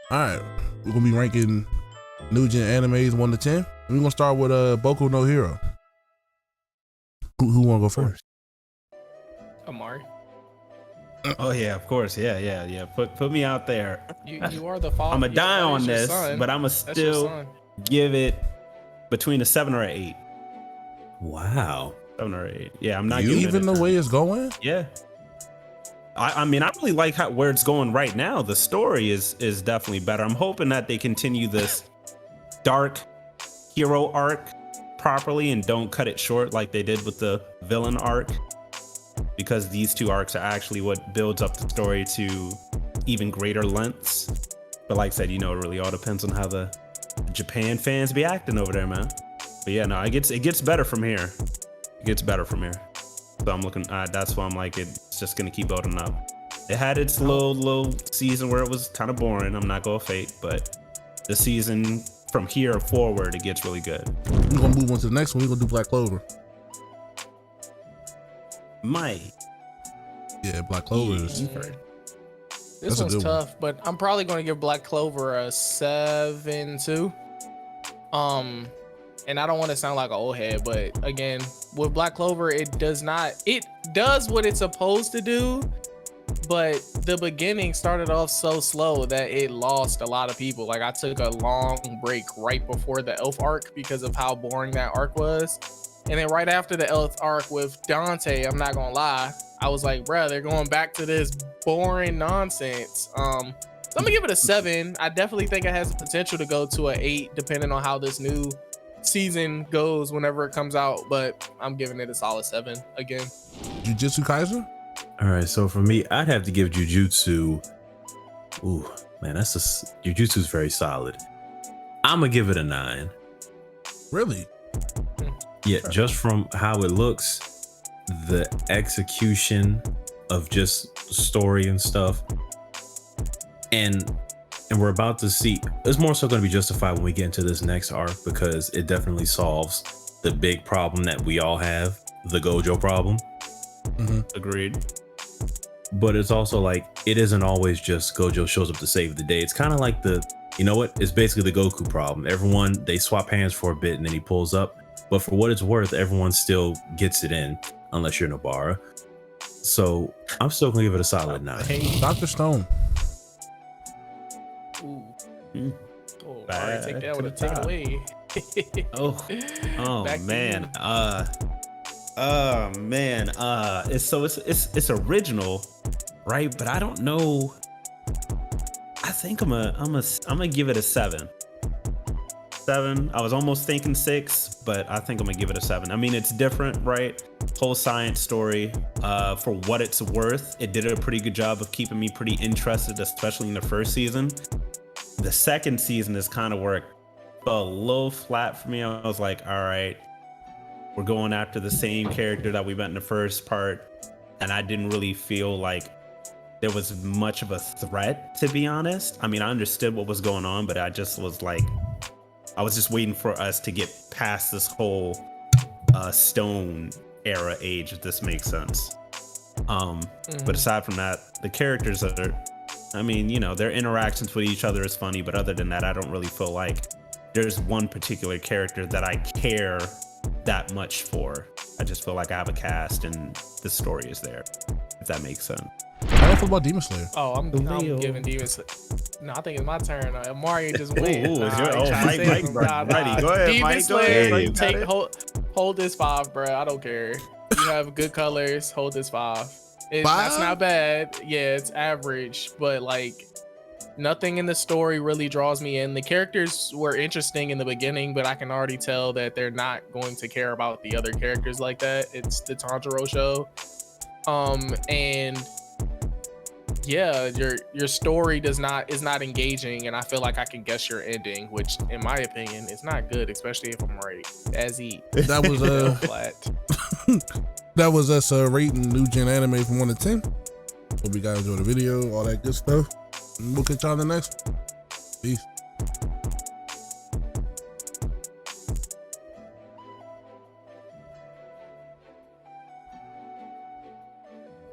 All right, we're gonna be ranking new gen animes 1 to 10. We're gonna start with Boku no Hero. Who wanna go first? Amari. Oh yeah, of course. Yeah. Put me out there. You are the father. I'm gonna die on this, but I'm gonna still give it between a 7 or an 8. Wow. 7 or 8. Yeah, I'm not You giving even it a the 10. way it's going. Yeah. I mean, I really like where it's going right now. The story is definitely better. I'm hoping that they continue this dark hero arc properly and don't cut it short like they did with the villain arc, because these two arcs are actually what builds up the story to even greater lengths. But like I said, it really all depends on how the Japan fans be acting over there, man. But yeah, no, it gets better from here. It gets better from here. So I'm looking. That's why I'm like, it's just gonna keep building up. It had its little season where it was kind of boring. I'm not gonna fake, but the season from here forward, it gets really good. We're gonna move on to the next one. We're gonna do Black Clover. Yeah, Black Clover is. This one's tough, but I'm probably going to give Black Clover a 7 too. And I don't want to sound like an old head, but again, with Black Clover, it does what it's supposed to do, but the beginning started off so slow that it lost a lot of people. Like, I took a long break right before the Elf arc because of how boring that arc was. And then right after the Elf arc with Dante, I'm not gonna lie, I was like, bruh, they're going back to this boring nonsense. So I'm gonna give it a 7. I definitely think it has the potential to go to an 8, depending on how this new season goes whenever it comes out. But I'm giving it a solid 7 again. Jujutsu Kaisen? All right, so for me, I'd have to give Jujutsu. Ooh, man, Jujutsu is very solid. I'm gonna give it a 9. Really? Yeah, just from how it looks, the execution of just story and stuff, and we're about to see. It's more so going to be justified when we get into this next arc, because it definitely solves the big problem that we all have, the Gojo problem. Agreed. But it's also like, it isn't always just Gojo shows up to save the day. It's kind of like it's basically the Goku problem. Everyone, they swap hands for a bit and then he pulls up. But for what it's worth, everyone still gets it in, unless you're Nobara. So I'm still gonna give it a solid 9. Hey, Dr. Stone. Ooh. Oh, alright, take that with a take away. It's original, right? But I don't know. I think I'm gonna give it a 7. 7. I was almost thinking 6, but I think I'm gonna give it a 7. I mean, it's different, right? Whole science story. For what it's worth, it did a pretty good job of keeping me pretty interested, especially in the first season. The second season is kind of where it fell a little flat for me. I was like, all right, we're going after the same character that we met in the first part, and I didn't really feel like there was much of a threat, to be honest. I mean, I understood what was going on, but I just was like, I was just waiting for us to get past this whole stone era age, if this makes sense. But aside from that, the characters are, I mean, their interactions with each other is funny, but other than that, I don't really feel like there's one particular character that I care that much for. I just feel like I have a cast and the story is there, if that makes sense. How do you feel about Demon Slayer? Oh, I'm giving Demon Slayer. No, I think it's my turn. Mario just went. Mike, go ahead, Demon Mike. Slayer, hold this 5, bro. I don't care. You have good colors. Hold this 5. That's not bad. Yeah, it's average, but like, nothing in the story really draws me in. The characters were interesting in the beginning, but I can already tell that they're not going to care about the other characters like that. It's the Tanjiro show. And yeah, your story is not engaging, and I feel like I can guess your ending, which in my opinion is not good, especially if I'm right. That was flat. That was us rating new gen anime from 1 to 10. Hope you guys enjoyed the video, all that good stuff. And we'll catch y'all in the next one. Peace.